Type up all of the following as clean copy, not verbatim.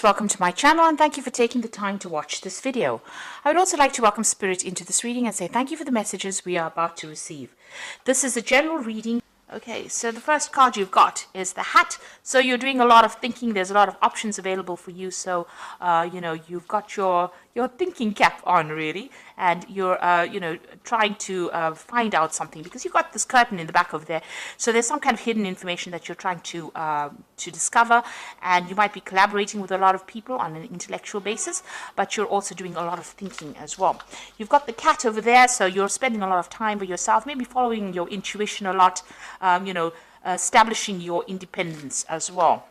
Welcome to my channel and thank you for taking the time to watch this video. I would also like to welcome Spirit into this reading and say thank you for the messages we are about to receive. This is a general reading. Okay, so the first card you've got is the Hat. So you're doing a lot of thinking. There's a lot of options available for you. So, you've got your thinking cap on, really. And you're, trying to find out something because you've got this curtain in the back over there. So there's some kind of hidden information that you're trying to discover. And you might be collaborating with a lot of people on an intellectual basis. But you're also doing a lot of thinking as well. You've got the cat over there. So you're spending a lot of time with yourself, maybe following your intuition a lot. Establishing your independence as well.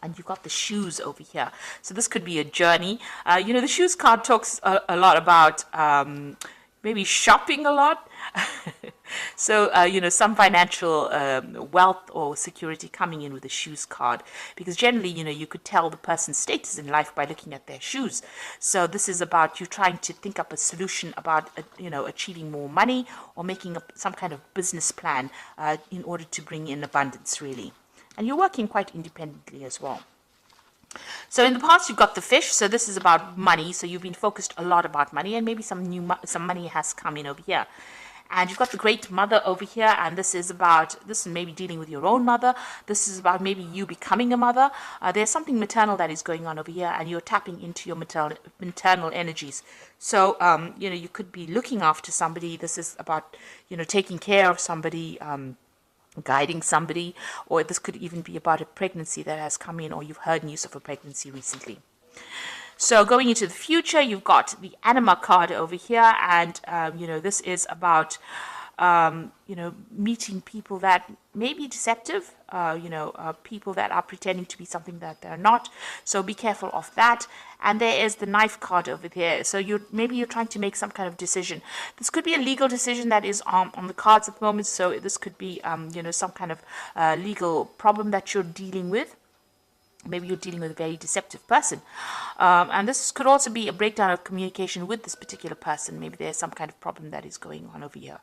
And you've got the shoes over here. So this could be a journey. The shoes card talks a lot about maybe shopping a lot. So, some financial wealth or security coming in with the shoes card. Because generally, you could tell the person's status in life by looking at their shoes. So this is about you trying to think up a solution about, achieving more money or making some kind of business plan in order to bring in abundance, really. And you're working quite independently as well. So in the past, you've got the Fish. So this is about money. So you've been focused a lot about money, and maybe some money has come in over here. And you've got the Great Mother over here, and this is maybe dealing with your own mother. This is about maybe you becoming a mother. There's something maternal that is going on over here, and you're tapping into your maternal energies. So, you could be looking after somebody. This is about, taking care of somebody, guiding somebody, or this could even be about a pregnancy that has come in, or you've heard news of a pregnancy recently. So going into the future, you've got the Anima card over here, and this is about meeting people that may be deceptive, people that are pretending to be something that they're not. So be careful of that. And there is the Knife card over there. So maybe you're trying to make some kind of decision. This could be a legal decision that is on the cards at the moment. So this could be some kind of legal problem that you're dealing with. Maybe you're dealing with a very deceptive person. And this could also be a breakdown of communication with this particular person. Maybe there's some kind of problem that is going on over here.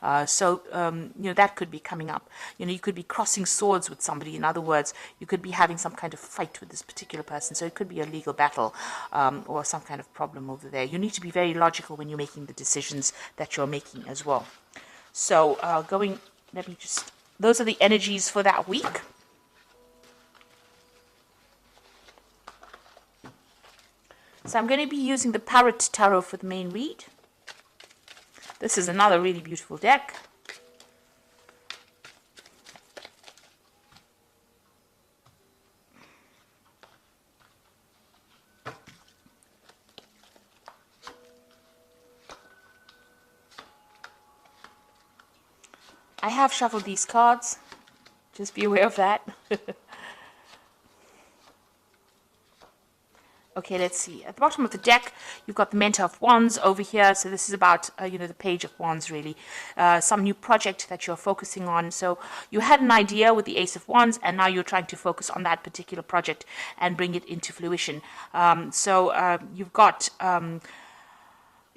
That could be coming up. You could be crossing swords with somebody. In other words, you could be having some kind of fight with this particular person. So it could be a legal battle or some kind of problem over there. You need to be very logical when you're making the decisions that you're making as well. So those are the energies for that week. So I'm going to be using the Parrot Tarot for the main read. This is another really beautiful deck. I have shuffled these cards. Just be aware of that. Okay, let's see. At the bottom of the deck, you've got the Mentor of Wands over here. So this is about, the Page of Wands, really. Some new project that you're focusing on. So you had an idea with the Ace of Wands, and now you're trying to focus on that particular project and bring it into fruition. You've got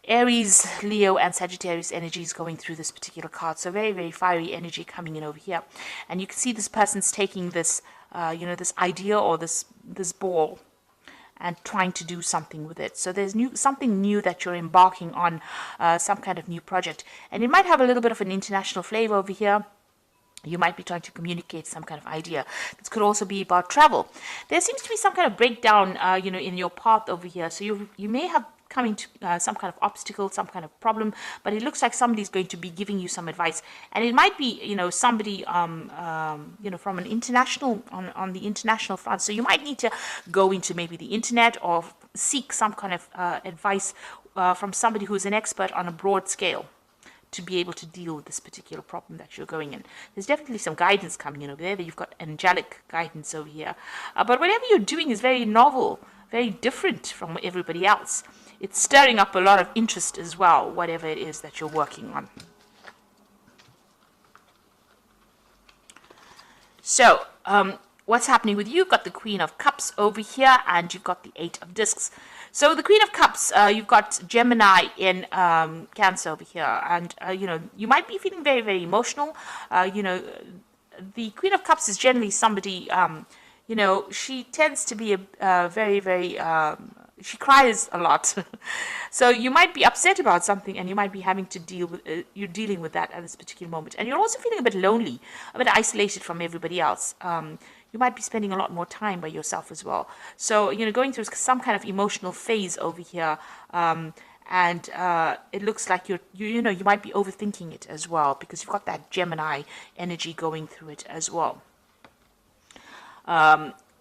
Aries, Leo, and Sagittarius energies going through this particular card. So very, very fiery energy coming in over here. And you can see this person's taking this, this idea or this ball, and trying to do something with it. So there's something new that you're embarking on, some kind of new project. And it might have a little bit of an international flavor over here. You might be trying to communicate some kind of idea. This could also be about travel. There seems to be some kind of breakdown, in your path over here. So you may have come into some kind of obstacle, some kind of problem, but it looks like somebody's going to be giving you some advice. And it might be, somebody, from an international, on the international front. So you might need to go into maybe the internet or seek some kind of advice from somebody who's an expert on a broad scale to be able to deal with this particular problem that you're going in. There's definitely some guidance coming in over there. You've got angelic guidance over here. But whatever you're doing is very novel, very different from everybody else. It's stirring up a lot of interest as well, whatever it is that you're working on. So, what's happening with you? You've got the Queen of Cups over here, and you've got the Eight of Discs. So the Queen of Cups, you've got Gemini in Cancer over here, and you might be feeling very, very emotional. The Queen of Cups is generally somebody you know, she tends to be a very, very, she cries a lot. So you might be upset about something and you might be having to deal with, you're dealing with that at this particular moment. And you're also feeling a bit lonely, a bit isolated from everybody else. You might be spending a lot more time by yourself as well. So, you know, going through some kind of emotional phase over here. And it looks like you know, you might be overthinking it as well, because you've got that Gemini energy going through it as well.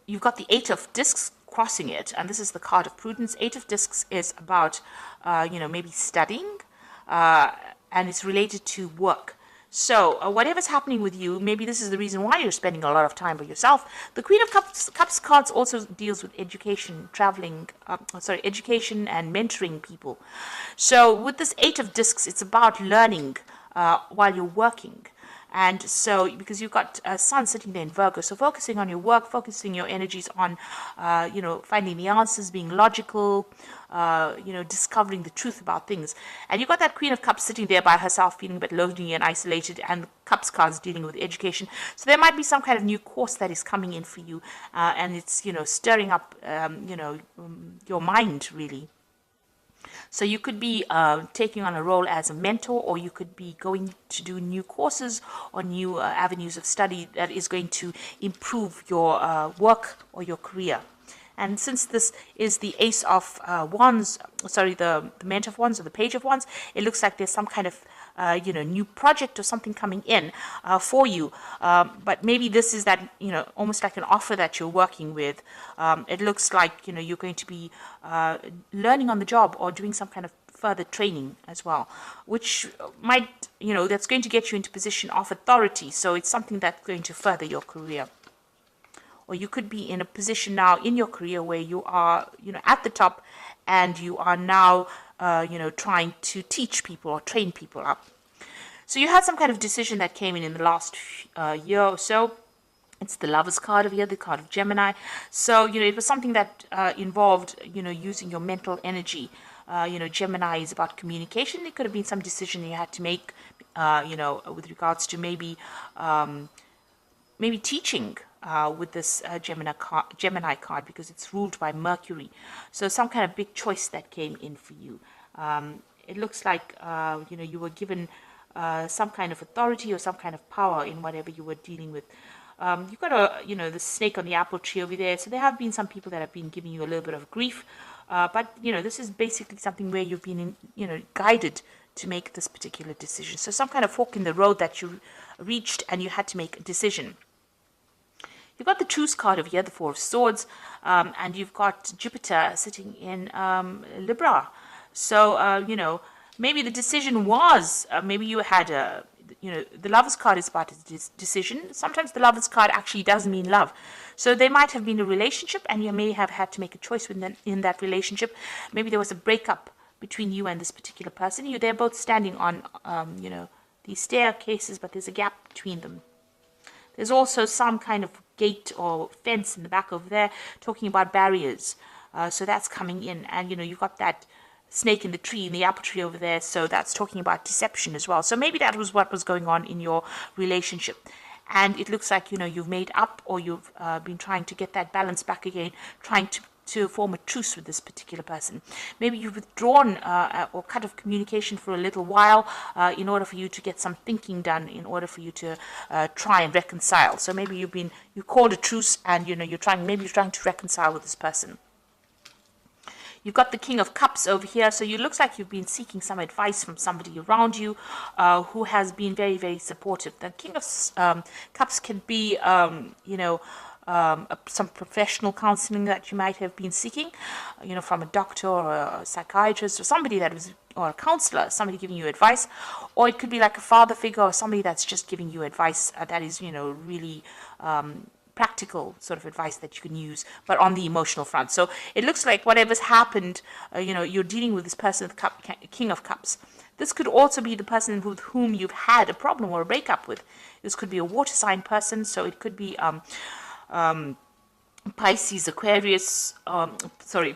You've got the Eight of Discs crossing it, and this is the card of prudence. Eight of Discs is about, you know, maybe studying, and it's related to work. So whatever's happening with you, maybe this is the reason why you're spending a lot of time by yourself. The Queen of Cups cards also deals with education, traveling, education and mentoring people. So with this Eight of Discs, it's about learning while you're working. And so, because you've got Sun sitting there in Virgo, so focusing on your work, focusing your energies on, you know, finding the answers, being logical, you know, discovering the truth about things. And you've got that Queen of Cups sitting there by herself, feeling a bit lonely and isolated, and the Cups cards dealing with education. So there might be some kind of new course that is coming in for you, and it's, you know, stirring up, you know, your mind, really. So you could be taking on a role as a mentor, or you could be going to do new courses or new avenues of study that is going to improve your work or your career. And since this is the Ace of Wands, sorry, the Mentor of Wands or the Page of Wands, it looks like there's some kind of you know, new project or something coming in for you. But maybe this is that, you know, almost like an offer that you're working with. It looks like, you know, you're going to be learning on the job or doing some kind of further training as well, which might, you know, that's going to get you into position of authority. So it's something that's going to further your career. Or you could be in a position now in your career where you are, you know, at the top, and you are now, you know, trying to teach people or train people up. So you had some kind of decision that came in the last year or so. It's the Lovers card over here, the card of Gemini. So, you know, it was something that involved, you know, using your mental energy. You know, Gemini is about communication. It could have been some decision you had to make, you know, with regards to maybe teaching. With this Gemini card, because it's ruled by Mercury. So some kind of big choice that came in for you. It looks like, you know, you were given some kind of authority or some kind of power in whatever you were dealing with. You've got you know, the snake on the apple tree over there. So there have been some people that have been giving you a little bit of grief. But, you know, this is basically something where you've been, you know, guided to make this particular decision. So some kind of fork in the road that you reached and you had to make a decision. You've got the Truce card over here, the Four of Swords, and you've got Jupiter sitting in Libra. So, you know, maybe the decision was, maybe you had a, you know, the Lovers card is about a decision. Sometimes the Lovers card actually doesn't mean love. So there might have been a relationship, and you may have had to make a choice in that relationship. Maybe there was a breakup between you and this particular person. They're both standing on, you know, these staircases, but there's a gap between them. There's also some kind of gate or fence in the back over there, talking about barriers. So that's coming in. And, you know, you've got that snake in the tree, in the apple tree over there. So that's talking about deception as well. So maybe that was what was going on in your relationship. And it looks like, you know, you've made up, or you've been trying to get that balance back again, trying to form a truce with this particular person. Maybe you've withdrawn or cut off communication for a little while in order for you to get some thinking done, in order for you to try and reconcile. So maybe you called a truce, and, you know, you're trying to reconcile with this person. You've got the King of Cups over here. So it looks like you've been seeking some advice from somebody around you who has been very, very supportive. The King of Cups can be, you know, some professional counseling that you might have been seeking, you know, from a doctor or a psychiatrist or somebody or a counselor, somebody giving you advice. Or it could be like a father figure or somebody that's just giving you advice that is, you know, really practical sort of advice that you can use, but on the emotional front. So it looks like whatever's happened, you know, you're dealing with this person, the King of Cups. This could also be the person with whom you've had a problem or a breakup with. This could be a water sign person, so it could be Pisces, Aquarius,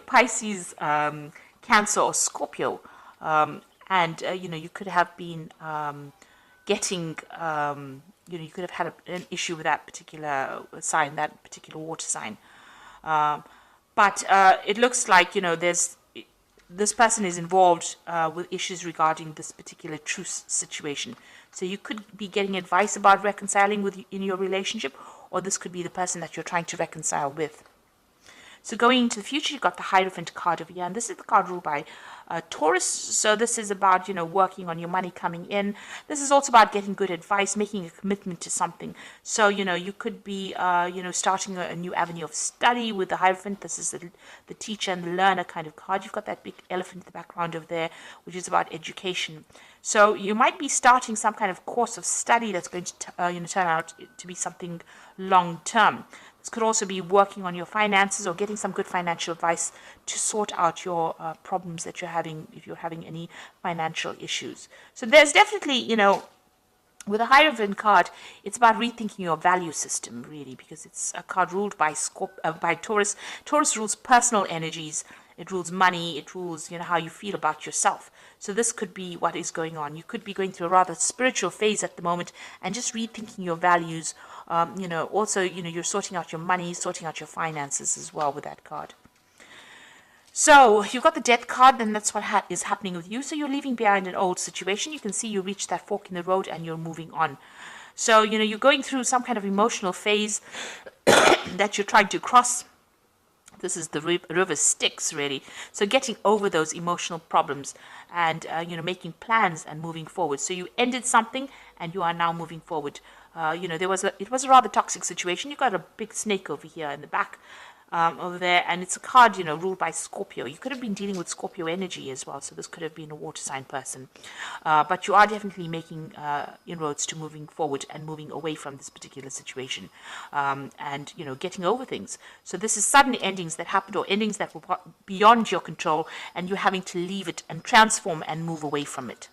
Pisces, Cancer, or Scorpio. And, you know, you could have been getting, you could have had an issue with that particular sign, that particular water sign. But it looks like, this person is involved with issues regarding this particular truce situation. So you could be getting advice about reconciling in your relationship, or this could be the person that you're trying to reconcile with. So going into the future, you've got the Hierophant card over here, and this is the card ruled by Taurus. So this is about, working on your money coming in. This is also about getting good advice, making a commitment to something. So, you could be, starting a new avenue of study with the Hierophant. This is the teacher and the learner kind of card. You've got that big elephant in the background over there, which is about education. So you might be starting some kind of course of study that's going to, turn out to be something long-term. This could also be working on your finances or getting some good financial advice to sort out your problems that you're having, if you're having any financial issues. So there's definitely, with a Hierophant card, it's about rethinking your value system, really, because it's a card ruled by Taurus. Taurus rules personal energies. It rules money. It rules, how you feel about yourself. So this could be what is going on. You could be going through a rather spiritual phase at the moment and just rethinking your values. Also, you're sorting out your money, sorting out your finances as well with that card. So you've got the Death card, and that's what is happening with you. So you're leaving behind an old situation. You can see you reached that fork in the road and you're moving on. So, you're going through some kind of emotional phase that you're trying to cross. This is the river Styx, really. So getting over those emotional problems and, making plans and moving forward. So you ended something and you are now moving forward. It was a rather toxic situation. You got a big snake over here in the back, over there, and it's a card, ruled by Scorpio. You could have been dealing with Scorpio energy as well, so this could have been a water sign person. But you are definitely making inroads to moving forward and moving away from this particular situation, and, getting over things. So this is sudden endings that happened, or endings that were beyond your control, and you're having to leave it and transform and move away from it.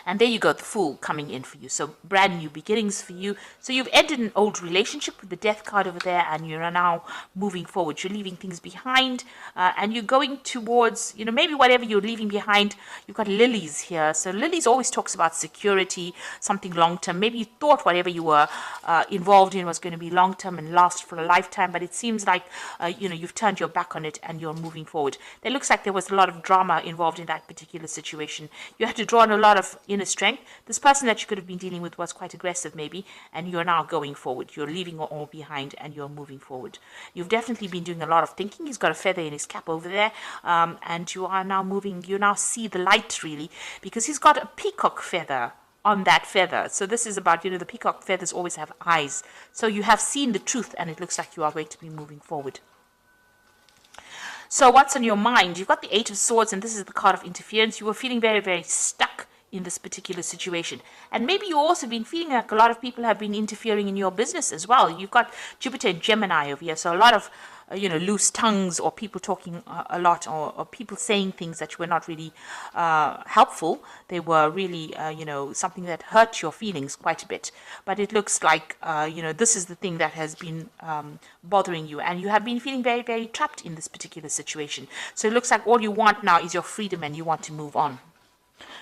And there you go, the Fool coming in for you. So brand new beginnings for you. So you've ended an old relationship with the Death card over there, and you're now moving forward. You're leaving things behind, and you're going towards, maybe whatever you're leaving behind. You've got Lilies here. So Lilies always talks about security, something long-term. Maybe you thought whatever you were involved in was going to be long-term and last for a lifetime, but it seems like, you've turned your back on it and you're moving forward. It looks like there was a lot of drama involved in that particular situation. You had to draw on a lot of inner strength. This person that you could have been dealing with was quite aggressive, maybe, and you're now going forward. You're leaving it all behind and you're moving forward. You've definitely been doing a lot of thinking. He's got a feather in his cap over there, and you are now moving. You now see the light, really, because he's got a peacock feather on that feather. So this is about, the peacock feathers always have eyes. So you have seen the truth, and it looks like you are going to be moving forward. So what's on your mind? You've got the Eight of Swords, and this is the card of interference. You were feeling very, very stuck in this particular situation. And maybe you've also been feeling like a lot of people have been interfering in your business as well. You've got Jupiter and Gemini over here, so a lot of loose tongues, or people talking a lot, or people saying things that were not really helpful. They were really, something that hurt your feelings quite a bit. But it looks like, this is the thing that has been bothering you, and you have been feeling very, very trapped in this particular situation. So it looks like all you want now is your freedom, and you want to move on.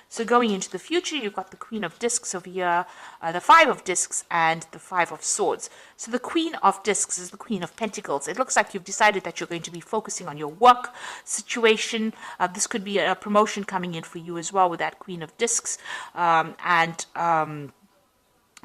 So going into the future, you've got the Queen of Discs over here, the Five of Discs, and the Five of Swords. So the Queen of Discs is the Queen of Pentacles. It looks like you've decided that you're going to be focusing on your work situation. This could be a promotion coming in for you as well with that Queen of Discs.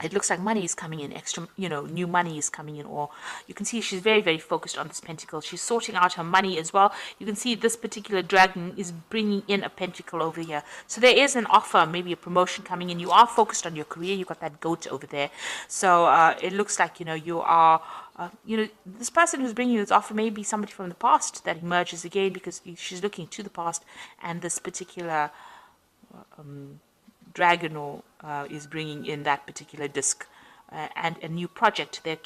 It looks like money is coming in, extra, new money is coming in, or you can see she's very, very focused on this pentacle. She's sorting out her money as well. You can see this particular dragon is bringing in a pentacle over here. So there is an offer, maybe a promotion coming in. You are focused on your career. You've got that goat over there. So it looks like, you are, this person who's bringing you this offer may be somebody from the past that emerges again, because she's looking to the past, and this particular dragon is bringing in that particular disc, and a new project they're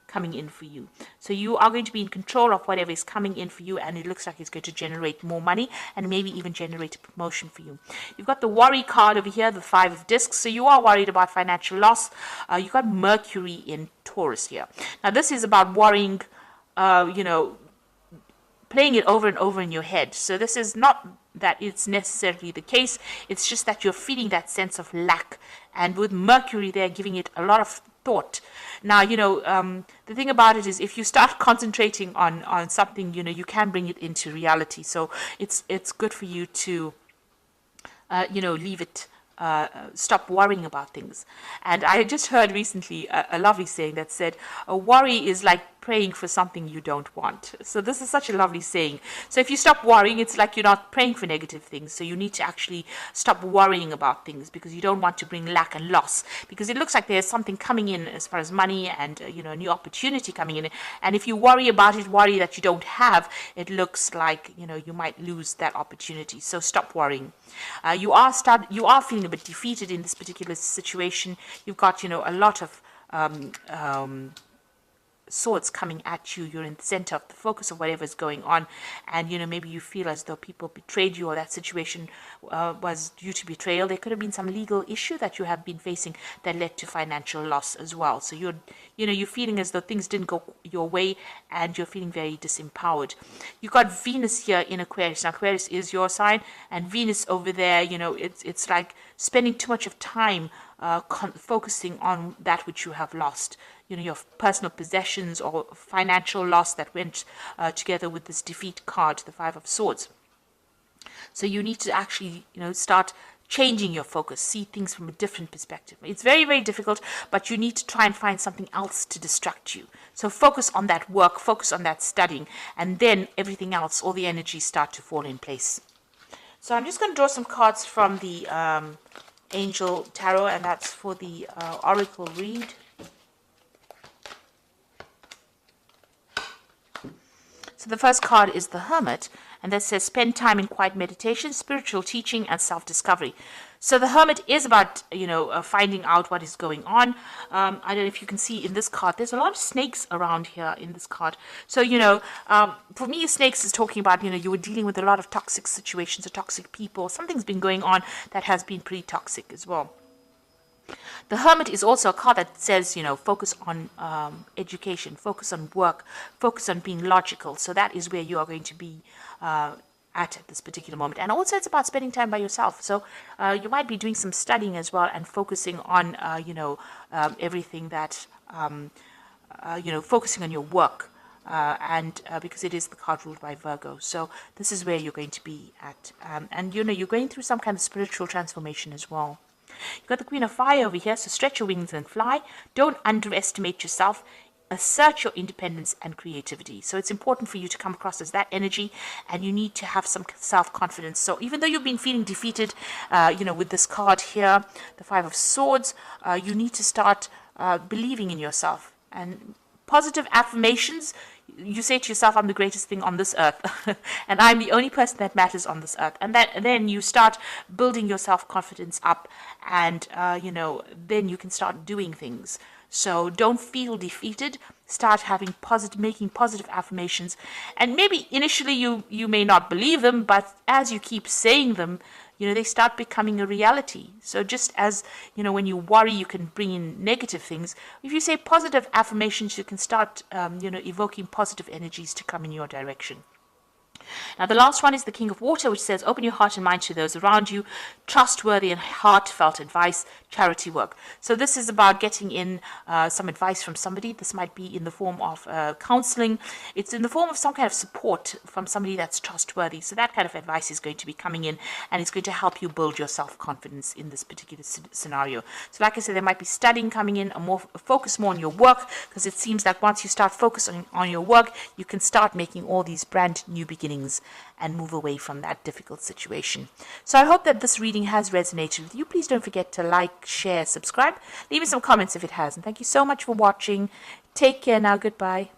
coming in for you. So you are going to be in control of whatever is coming in for you, and it looks like it's going to generate more money and maybe even generate a promotion for you. You've got the Worry card over here, the Five of Discs. So you are worried about financial loss. You've got Mercury in Taurus here. Now this is about worrying, playing it over and over in your head. So this is not that it's necessarily the case. It's just that you're feeling that sense of lack, and with Mercury there giving it a lot of thought. Now, the thing about it is if you start concentrating on something, you can bring it into reality. So it's good for you to, leave it, stop worrying about things. And I just heard recently a lovely saying that said, a worry is like praying for something you don't want. So this is such a lovely saying. So if you stop worrying, it's like you're not praying for negative things. So you need to actually stop worrying about things, because you don't want to bring lack and loss, because it looks like there's something coming in as far as money and a new opportunity coming in. And if you worry about it, worry that you don't have, it looks like you might lose that opportunity. So stop worrying. You are feeling a bit defeated in this particular situation. You've got a lot of swords coming at you. You're in the center of the focus of whatever is going on, and maybe you feel as though people betrayed you, or that situation was due to betrayal. There could have been some legal issue that you have been facing that led to financial loss as well. So you're feeling as though things didn't go your way, and you're feeling very disempowered. You've got Venus here in Aquarius. Now Aquarius is your sign, and Venus over there, it's like spending too much of time focusing on that which you have lost, your personal possessions or financial loss that went together with this defeat card, the Five of Swords. So you need to actually, start changing your focus, see things from a different perspective. It's very, very difficult, but you need to try and find something else to distract you. So focus on that work, focus on that studying, and then everything else, all the energies start to fall in place. So I'm just going to draw some cards from the Angel Tarot, and that's for the Oracle read. So the first card is the Hermit, and that says spend time in quiet meditation, spiritual teaching, and self-discovery. So the Hermit is about, finding out what is going on. I don't know if you can see in this card, there's a lot of snakes around here in this card. So, for me, snakes is talking about, you were dealing with a lot of toxic situations or toxic people. Something's been going on that has been pretty toxic as well. The Hermit is also a card that says, focus on education, focus on work, focus on being logical. So that is where you are going to be at this particular moment. And also it's about spending time by yourself. So you might be doing some studying as well, and focusing on, everything that, focusing on your work. And because it is the card ruled by Virgo. So this is where you're going to be at. And, you're going through some kind of spiritual transformation as well. You've got the Queen of Fire over here, so stretch your wings and fly. Don't underestimate yourself. Assert your independence and creativity. So it's important for you to come across as that energy, and you need to have some self-confidence. So even though you've been feeling defeated, with this card here, the Five of Swords, you need to start believing in yourself. And positive affirmations, you say to yourself, I'm the greatest thing on this earth, and I'm the only person that matters on this earth. And then you start building your self-confidence up, and, then you can start doing things. So don't feel defeated. Start making positive affirmations. And maybe initially you may not believe them, but as you keep saying them, they start becoming a reality. So just as, when you worry, you can bring in negative things. If you say positive affirmations, you can start, evoking positive energies to come in your direction. Now, the last one is the King of Water, which says, open your heart and mind to those around you, trustworthy and heartfelt advice, charity work. So this is about getting in some advice from somebody. This might be in the form of counseling. It's in the form of some kind of support from somebody that's trustworthy. So that kind of advice is going to be coming in, and it's going to help you build your self-confidence in this particular scenario. So like I said, there might be studying coming in, focus more on your work, because it seems like once you start focusing on your work, you can start making all these brand new beginnings and move away from that difficult situation. So I hope that this reading has resonated with you. Please don't forget to like, share, subscribe. Leave me some comments if it has. And thank you so much for watching. Take care now. Goodbye.